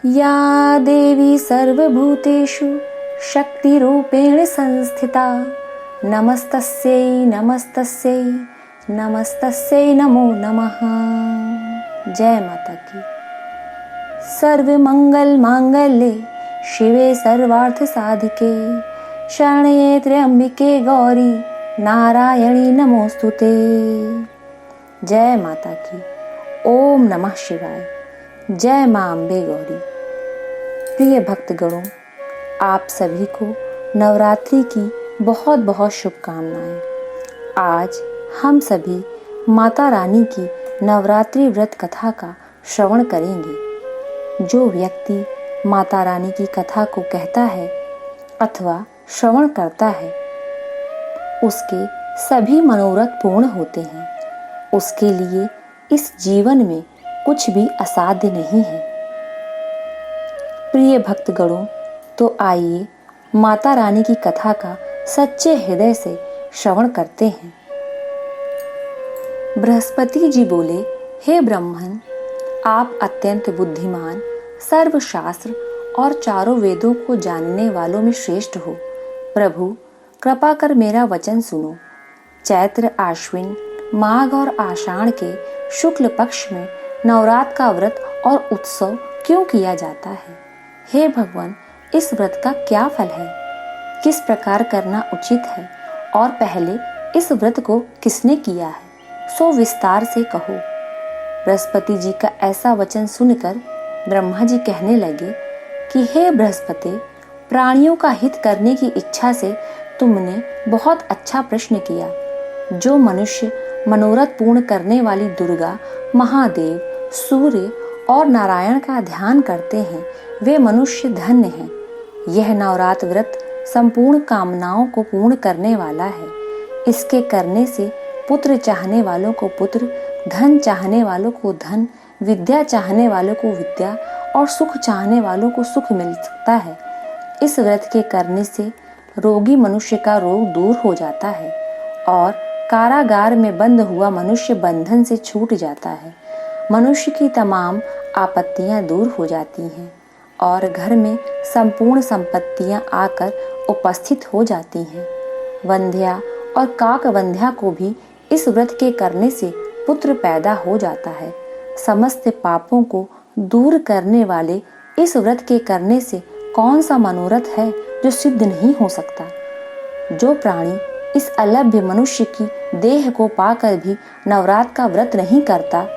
या देवी सर्वभूतेषु शक्तिरूपेण संस्थिता नमस्तस्यै नमस्तस्यै नमस्तस्यै नमो नमः। जय माता की। सर्वमंगल मांगल्ये शिवे सर्वार्थ साधिके शरण्ये त्र्यंबिके गौरी नारायणी नमोस्तुते। जय माता की। ओम नमः शिवाय। जय मां अम्बे गौरी। प्रिय भक्तगणों, आप सभी को नवरात्रि की बहुत बहुत शुभकामनाएं। आज हम सभी माता रानी की नवरात्रि व्रत कथा का श्रवण करेंगे। जो व्यक्ति माता रानी की कथा को कहता है अथवा श्रवण करता है, उसके सभी मनोरथ पूर्ण होते हैं। उसके लिए इस जीवन में कुछ भी असाध्य नहीं है। प्रिय भक्तगणों, तो आइए माता रानी की कथा का सच्चे हृदय से श्रवण करते हैं। बृहस्पति जी बोले, हे ब्रह्मन, आप अत्यंत बुद्धिमान, सर्वशास्त्र और चारों वेदों को जानने वालों में श्रेष्ठ हो। प्रभु, कृपा कर मेरा वचन सुनो। चैत्र, आश्विन, माघ और आषाढ़ के शुक्ल पक्ष में नवरात्र का व्रत और उत्सव क्यों किया जाता है? हे भगवान, इस व्रत का क्या फल है? किस प्रकार करना उचित है? और पहले इस व्रत को किसने किया है, सो विस्तार से कहो। बृहस्पति जी का ऐसा वचन सुनकर ब्रह्मा जी कहने लगे कि हे बृहस्पति, प्राणियों का हित करने की इच्छा से तुमने बहुत अच्छा प्रश्न किया। जो मनुष्य मनोरथ पूर्ण करने वाली दुर्गा, महादेव, सूर्य और नारायण का ध्यान करते हैं, वे मनुष्य धन्य हैं। यह नवरात्र व्रत संपूर्ण कामनाओं को पूर्ण करने वाला है। इसके करने से पुत्र चाहने वालों को पुत्र, धन चाहने वालों को धन, विद्या चाहने वालों को विद्या और सुख चाहने वालों को सुख मिल सकता है। इस व्रत के करने से रोगी मनुष्य का रोग दूर हो जाता है और कारागार में बंद हुआ मनुष्य बंधन से छूट जाता है। मनुष्य की तमाम आपत्तियां दूर हो जाती हैं और घर में संपूर्ण संपत्तियां आकर उपस्थित हो जाती हैं। वंध्या और काकवंध्या को भी इस व्रत के करने से पुत्र पैदा हो जाता है। समस्त पापों को दूर करने वाले इस व्रत के करने से कौन सा मनोरथ है जो सिद्ध नहीं हो सकता? जो प्राणी इस अलभ्य मनुष्य की देह को पाकर भी नवरात्र का व्रत नहीं करता,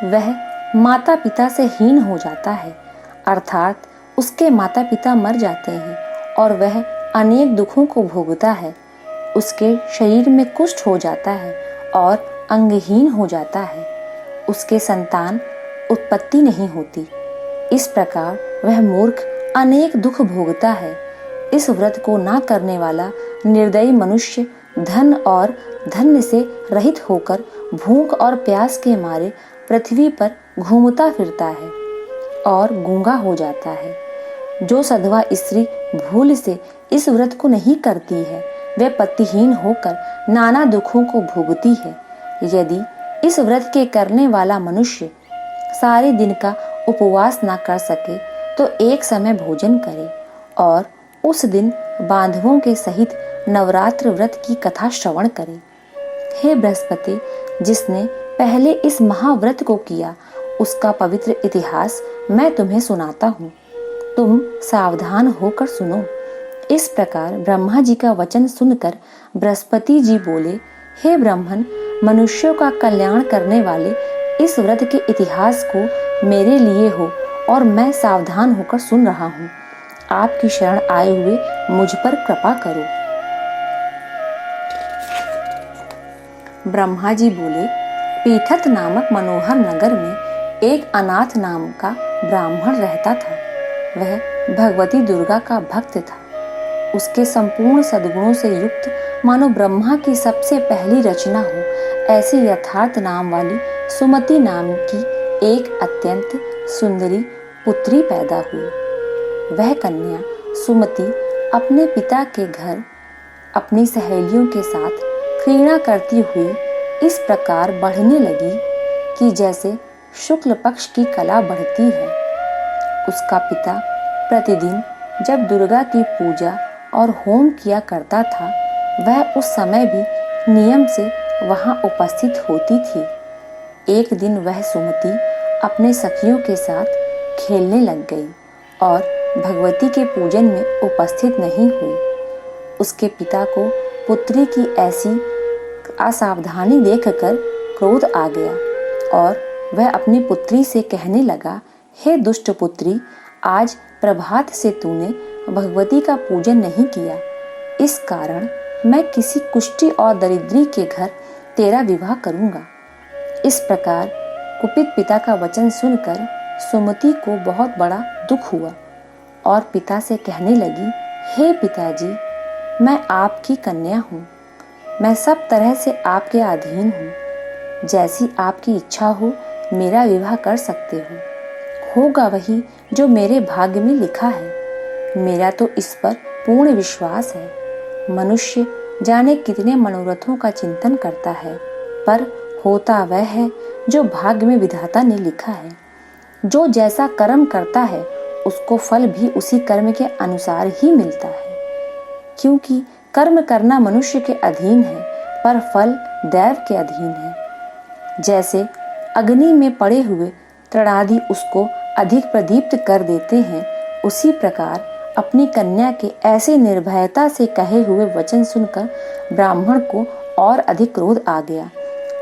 वह माता पिता से हीन हो जाता है, अर्थात उसके माता पिता मर जाते हैं और वह अनेक दुखों को भोगता है। उसके शरीर में कुष्ठ हो जाता है और अंगहीन हो जाता है। उसके संतान उत्पत्ति नहीं होती। इस प्रकार वह मूर्ख अनेक दुख भोगता है। इस व्रत को ना करने वाला निर्दयी मनुष्य धन और धन्य से रहित होकर भूख और प्यास के मारे पृथ्वी पर घूमता फिरता है और गूंगा हो जाता है। जो सधवा स्त्री भूल से इस व्रत को नहीं करती है, वह पतिहीन होकर नाना दुखों को भोगती है। यदि इस व्रत के करने वाला मनुष्य सारे दिन का उपवास ना कर सके तो एक समय भोजन करे और उस दिन बांधवों के सहित नवरात्र व्रत की कथा श्रवण करे। हे बृहस्पति, जिसने पहले इस महाव्रत को किया, उसका पवित्र इतिहास मैं तुम्हें सुनाता हूँ। तुम सावधान होकर सुनो। इस प्रकार ब्रह्मा जी का वचन सुनकर बृहस्पति जी बोले, हे ब्राह्मण, मनुष्यों का कल्याण करने वाले इस व्रत के इतिहास को मेरे लिए हो और मैं सावधान होकर सुन रहा हूँ। आपकी शरण आए हुए मुझ पर कृपा करो। ब्रह्मा जी बोले, पीठत नामक मनोहर नगर में एक अनाथ नाम का ब्राह्मण रहता था। वह भगवती दुर्गा का भक्त था। उसके संपूर्ण सद्गुणों से युक्त मानो ब्रह्मा की सबसे पहली रचना हो ऐसी यथार्थ नाम वाली सुमति नाम की एक अत्यंत सुंदरी पुत्री पैदा हुई। वह कन्या सुमति अपने पिता के घर अपनी सहेलियों के साथ क्रीड़ा करती हुई इस प्रकार बढ़ने लगी कि जैसे शुक्ल पक्ष की कला बढ़ती है उसका पिता प्रतिदिन जब दुर्गा की पूजा और होम किया करता था, वह उस समय भी नियम से वहां उपस्थित होती थी। एक दिन वह सुमति अपने सखियों के साथ खेलने लग गई और भगवती के पूजन में उपस्थित नहीं हुई। उसके पिता को पुत्री की ऐसी असावधानी देखकर क्रोध आ गया और वह अपनी पुत्री से कहने लगा, हे दुष्ट पुत्री, आज प्रभात से तूने भगवती का पूजन नहीं किया। इस कारण मैं किसी कुष्ठी और दरिद्री के घर तेरा विवाह करूंगा। इस प्रकार कुपित पिता का वचन सुनकर सुमति को बहुत बड़ा दुख हुआ और पिता से कहने लगी, हे पिताजी, मैं आपकी कन्या हूँ। मैं सब तरह से आपके अधीन हूँ। जैसी आपकी इच्छा हो मेरा विवाह कर सकते हो। होगा वही जो मेरे भाग्य में लिखा है। मेरा तो इस पर पूर्ण विश्वास है। मनुष्य जाने कितने मनोरथों का चिंतन करता है, पर होता वह है जो भाग्य में विधाता ने लिखा है। जो जैसा कर्म करता है उसको फल भी उसी कर्म के अनुसार ही मिलता है। क्योंकि कर्म करना मनुष्य के अधीन है, पर फल दैव के अधीन है। जैसे अग्नि में पड़े हुए तृणादि उसको अधिक प्रदीप्त कर देते हैं, उसी प्रकार अपनी कन्या के ऐसे निर्भयता से कहे हुए वचन सुनकर ब्राह्मण को और अधिक क्रोध आ गया।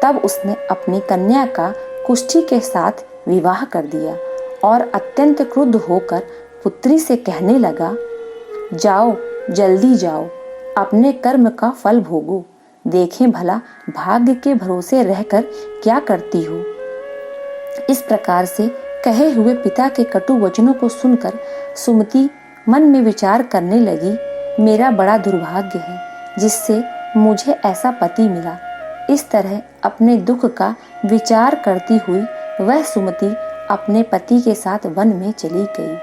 तब उसने अपनी कन्या का कुष्ठी के साथ विवाह कर दिया और अत्यंत क्रुद्ध होकर पुत्री से कहने लगा, जाओ, जल्दी जाओ, अपने कर्म का फल भोगो। देखें भला भाग्य के भरोसे रहकर क्या करती हो। इस प्रकार से कहे हुए पिता के कटु वचनों को सुनकर सुमति मन में विचार करने लगी, मेरा बड़ा दुर्भाग्य है जिससे मुझे ऐसा पति मिला। इस तरह अपने दुख का विचार करती हुई वह सुमति अपने पति के साथ वन में चली गई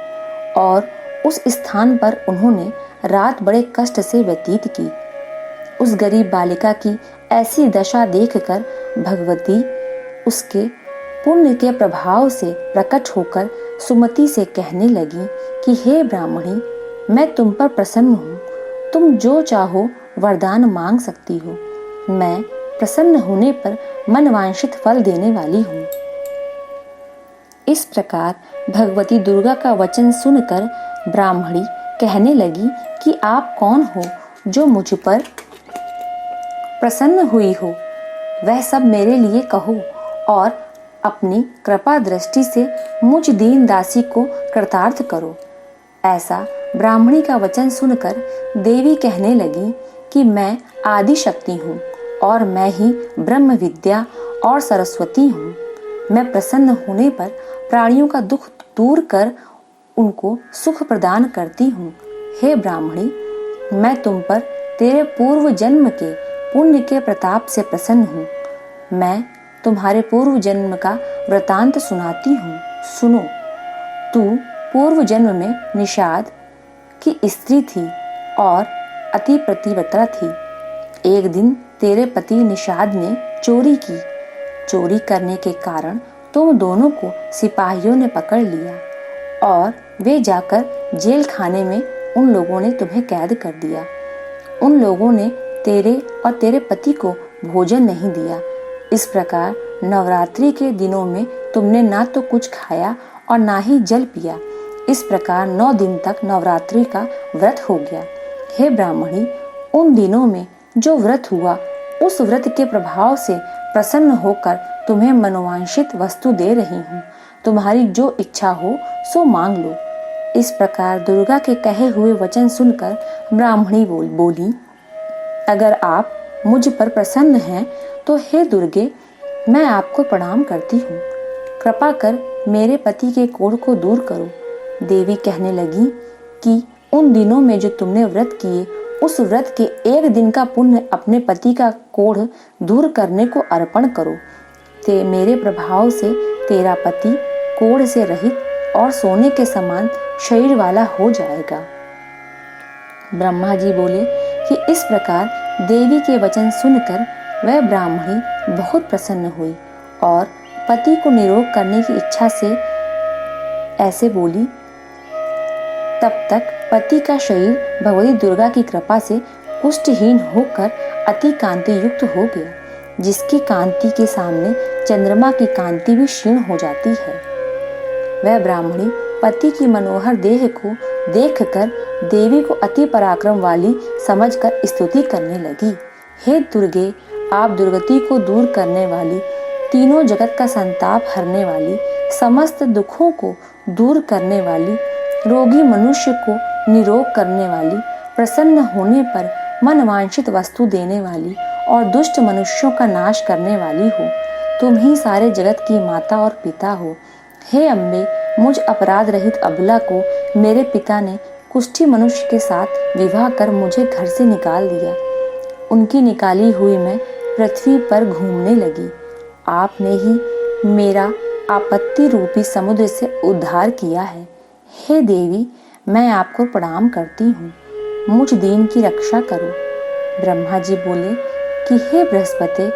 और उस स्थान पर उन्होंने रात बड़े कष्ट से व्यतीत की। उस गरीब बालिका की ऐसी दशा देखकर भगवती उसके पुण्य के प्रभाव से प्रकट होकर सुमति से कहने लगी कि हे ब्राह्मणी, मैं तुम पर प्रसन्न हूँ। तुम जो चाहो वरदान मांग सकती हो। मैं प्रसन्न होने पर मनवांछित फल देने वाली हूँ। इस प्रकार भगवती दुर्गा का वचन सुनकर ब्राह्मणी कहने लगी कि आप कौन हो जो मुझ पर प्रसन्न हुई हो। वह सब मेरे लिए कहो और अपनी कृपा दृष्टि से मुझ दीन दासी को कृतार्थ करो। ऐसा ब्राह्मणी का वचन सुनकर देवी कहने लगी कि मैं आदि शक्ति हूँ और मैं ही ब्रह्म विद्या और सरस्वती हूँ। मैं प्रसन्न होने पर प्राणियों का दुख दूर कर उनको सुख प्रदान करती हूँ। हे ब्राह्मणी, मैं तुम पर तेरे पूर्व जन्म के पुण्य के प्रताप से प्रसन्न हूँ। मैं तुम्हारे पूर्व जन्म का वृतांत सुनाती हूँ। सुनो। तू पूर्व जन्म में निषाद की स्त्री थी और अति पतिव्रता थी। एक दिन तेरे पति निषाद ने चोरी की। चोरी करने के कारण तुम दोनों को सिपाहियों ने पकड़ लिया और वे जाकर जेल खाने में उन लोगों ने तुम्हें कैद कर दिया। उन लोगों ने तेरे और तेरे पति को भोजन नहीं दिया। इस प्रकार नवरात्रि के दिनों में तुमने ना तो कुछ खाया और ना ही जल पिया। इस प्रकार 9 दिन तक नवरात्रि का व्रत हो गया। हे ब्राह्मणी, उन दिनों में जो व्रत हुआ, उस व्रत के प्रभाव से प्रसन्न होकर तुम्हें मनोवांछित वस्तु दे रही हूँ। तुम्हारी जो इच्छा हो सो मांग लो। इस प्रकार दुर्गा के कहे हुए वचन सुनकर ब्राह्मणी बोली, अगर आप मुझ पर प्रसन्न हैं तो हे दुर्गे, मैं आपको प्रणाम करती हूँ। कृपा कर मेरे पति के कोढ़ को दूर करो। देवी कहने लगी कि उन दिनों में जो तुमने व्रत किए, उस व्रत के एक दिन का पुण्य अपने पति का कोढ़ दूर करने को अर्पण करो। मेरे प्रभाव से तेरा पति कोढ़ से रहित और सोने के समान शरीर वाला हो जाएगा। ब्रह्मा जी बोले कि इस प्रकार देवी के वचन सुनकर वह ब्राह्मणी बहुत प्रसन्न हुई और पति को निरोग करने की इच्छा से ऐसे बोली, तब तक पति का शरीर भगवती दुर्गा की कृपा से कुष्ठहीन होकर अति कांति युक्त हो गया, जिसकी कांति के सामने चंद्रमा की कांति भी क्षीण हो जाती है। वह ब्राह्मणी पति की मनोहर देह को देखकर देवी को अति पराक्रम वाली समझकर स्तुति करने लगी। हे दुर्गे, आप दुर्गति को दूर करने वाली, तीनों जगत का संताप हरने वाली, समस्त दुखों को दूर करने वाली, रोगी मनुष्य को निरोग करने वाली, प्रसन्न होने पर मनवांछित वस्तु देने वाली और दुष्ट मनुष्यों का नाश करने वाली हो। तुम ही सारे जगत की माता और पिता हो। हे अम्बे, मुझ अपराध रहित अबला को मेरे पिता ने कुष्ठी मनुष्य के साथ विवाह कर मुझे घर से निकाल दिया। उनकी निकाली हुई मैं पृथ्वी पर घूमने लगी। आपने ही मेरा आपत्ति रूपी समुद्र से उद्धार किया है। हे देवी, मैं आपको प्रणाम करती हूँ, मुझ दीन की रक्षा करो। ब्रह्मा जी बोले कि हे बृहस्पति,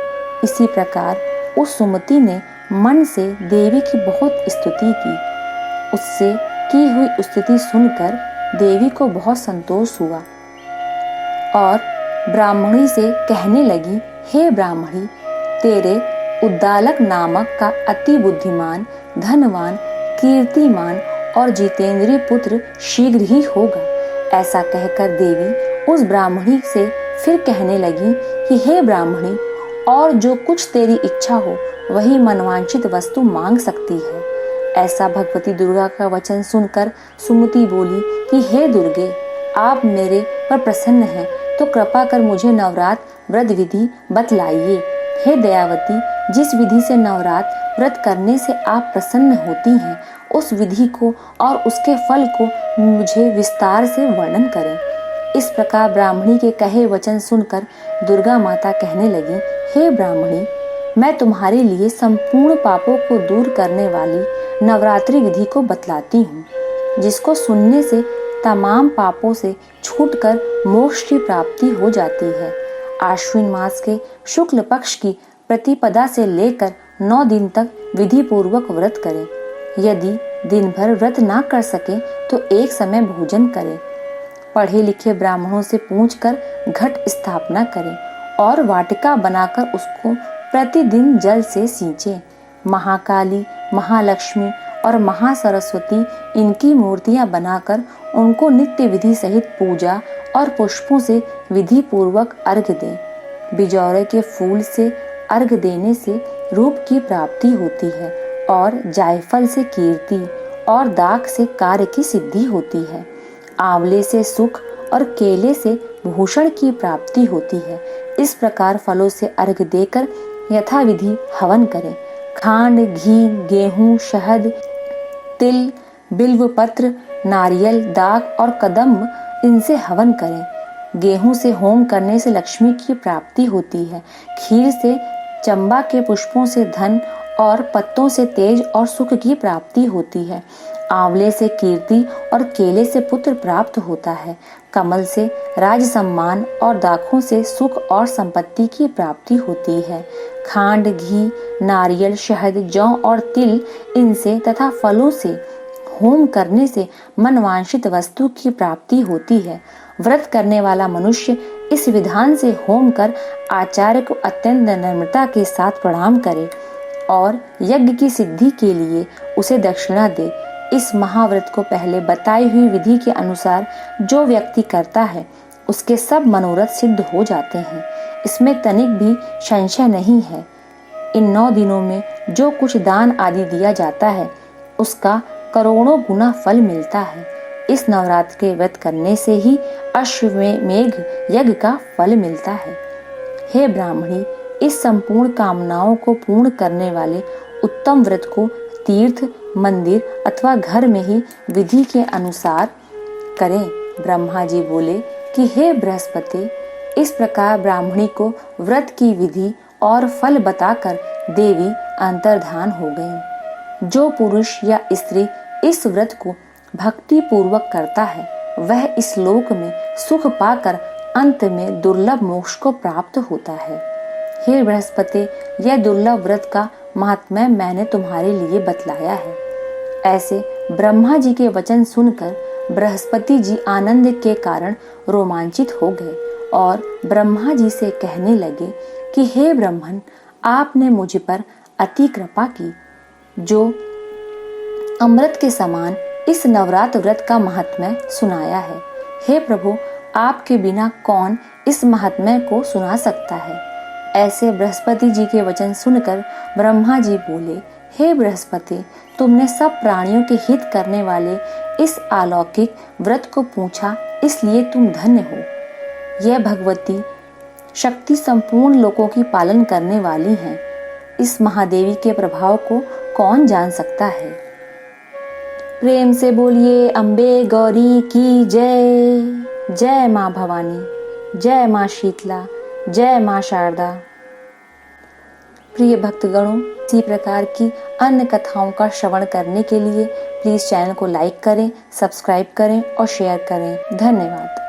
इसी प्रकार उस सुमति ने मन से देवी की बहुत स्तुति की। उससे की हुई स्तुति सुनकर देवी को बहुत संतोष हुआ और ब्राह्मणी से कहने लगी, हे ब्राह्मणी, तेरे उद्दालक नामक का अति बुद्धिमान, धनवान, कीर्तिमान और जितेंद्रीय पुत्र शीघ्र ही होगा। ऐसा कहकर देवी उस ब्राह्मणी से फिर कहने लगी कि हे ब्राह्मणी, और जो कुछ तेरी इच्छा हो वही मनवांछित वस्तु मांग सकती है। ऐसा भगवती दुर्गा का वचन सुनकर सुमति बोली कि हे दुर्गे, आप मेरे पर प्रसन्न हैं तो कृपा कर मुझे नवरात्र व्रत विधि बतलाइए। हे दयावती, जिस विधि से नवरात्र व्रत करने से आप प्रसन्न होती हैं, उस विधि को और उसके फल को मुझे विस्तार से वर्णन करें। इस प्रकार ब्राह्मणी के कहे वचन सुनकर दुर्गा माता कहने लगी, हे ब्राह्मणी, मैं तुम्हारे लिए संपूर्ण पापों को दूर करने वाली नवरात्रि विधि को बतलाती हूँ, जिसको सुनने से तमाम पापों से छूटकर मोक्ष की प्राप्ति हो जाती है। आश्विन मास के शुक्ल पक्ष की प्रतिपदा से लेकर 9 दिन तक विधि पूर्वक व्रत करें। यदि दिन भर व्रत ना कर सके तो एक समय भोजन करें। पढ़े लिखे ब्राह्मणों से पूछकर घट स्थापना करें और वाटिका बनाकर उसको प्रतिदिन जल से सींचें। महाकाली, महालक्ष्मी और महासरस्वती इनकी मूर्तियां बनाकर उनको नित्य विधि सहित पूजा और पुष्पों से विधि पूर्वक अर्घ्य दें। बिजौरे के फूल से अर्घ्य देने से रूप की प्राप्ति होती है और जायफल से कीर्ति और दाख से कार्य की सिद्धि होती है। आंवले से सुख और केले से भूषण की प्राप्ति होती है। इस प्रकार फलों से अर्घ्य देकर यथाविधि हवन करें। खांड, घी, गेहूं, शहद, तिल, बिल्व पत्र, नारियल, दाख और कदम्ब इनसे हवन करें। गेहूं से होम करने से लक्ष्मी की प्राप्ति होती है। खीर से, चंबा के पुष्पों से धन और पत्तों से तेज और सुख की प्राप्ति होती है। आंवले से कीर्ति और केले से पुत्र प्राप्त होता है। कमल से राज सम्मान और दाखों से सुख और संपत्ति की प्राप्ति होती है। खांड, घी, नारियल, शहद, जौ और तिल इनसे तथा फलों से होम करने से मनवांछित वस्तु की प्राप्ति होती है। व्रत करने वाला मनुष्य इस विधान से होम कर आचार्य को अत्यंत नम्रता के साथ प्रणाम करे और यज्ञ की सिद्धि के लिए उसे दक्षिणा दे। इस महाव्रत को पहले बताई हुई विधि के अनुसार जो व्यक्ति करता है उसके सब मनोरथ सिद्ध हो जाते हैं। इसमें तनिक भी संशय नहीं है। इन 9 दिनों में जो कुछ दान आदि दिया जाता है उसका करोड़ों गुना फल मिलता है। इस नवरात्र के व्रत करने से ही अश्वमेघ यज्ञ का फल मिलता है। हे ब्राह्मणी, इस संपूर्ण कामनाओं को पूर्ण करने वाले उत्तम व्रत को तीर्थ, मंदिर अथवा घर में ही विधि के अनुसार करें। ब्रह्मा जी बोले कि हे बृहस्पति, इस प्रकार ब्राह्मणी को व्रत की विधि और फल बताकर देवी अंतर्धान हो गईं। जो पुरुष या स्त्री इस व्रत को भक्ति पूर्वक करता है वह इस लोक में सुख पाकर अंत में दुर्लभ मोक्ष को प्राप्त होता है। हे बृहस्पति, यह दुर्लभ व्रत का महात्म्य मैंने तुम्हारे लिए बतलाया है। ऐसे ब्रह्मा जी के वचन सुनकर बृहस्पति जी आनंद के कारण रोमांचित हो गए और ब्रह्मा जी से कहने लगे कि हे ब्रह्मन, आपने मुझ पर अति कृपा की, जो अमृत के समान इस नवरात्र व्रत का महात्म्य सुनाया है। हे प्रभु, आपके बिना कौन इस महात्म्य को सुना सकता है। ऐसे बृहस्पति जी के वचन सुनकर ब्रह्मा जी बोले, हे बृहस्पति, तुमने सब प्राणियों के हित करने वाले इस अलौकिक व्रत को पूछा, इसलिए तुम धन्य हो। यह भगवती शक्ति संपूर्ण लोकों की पालन करने वाली हैं। इस महादेवी के प्रभाव को कौन जान सकता है। प्रेम से बोलिए अम्बे गौरी की जय। जय माँ भवानी, जय माँ शीतला, जय माँ शारदा। प्रिय भक्तगणों, इसी प्रकार की अन्य कथाओं का श्रवण करने के लिए प्लीज चैनल को लाइक करें, सब्सक्राइब करें और शेयर करें। धन्यवाद।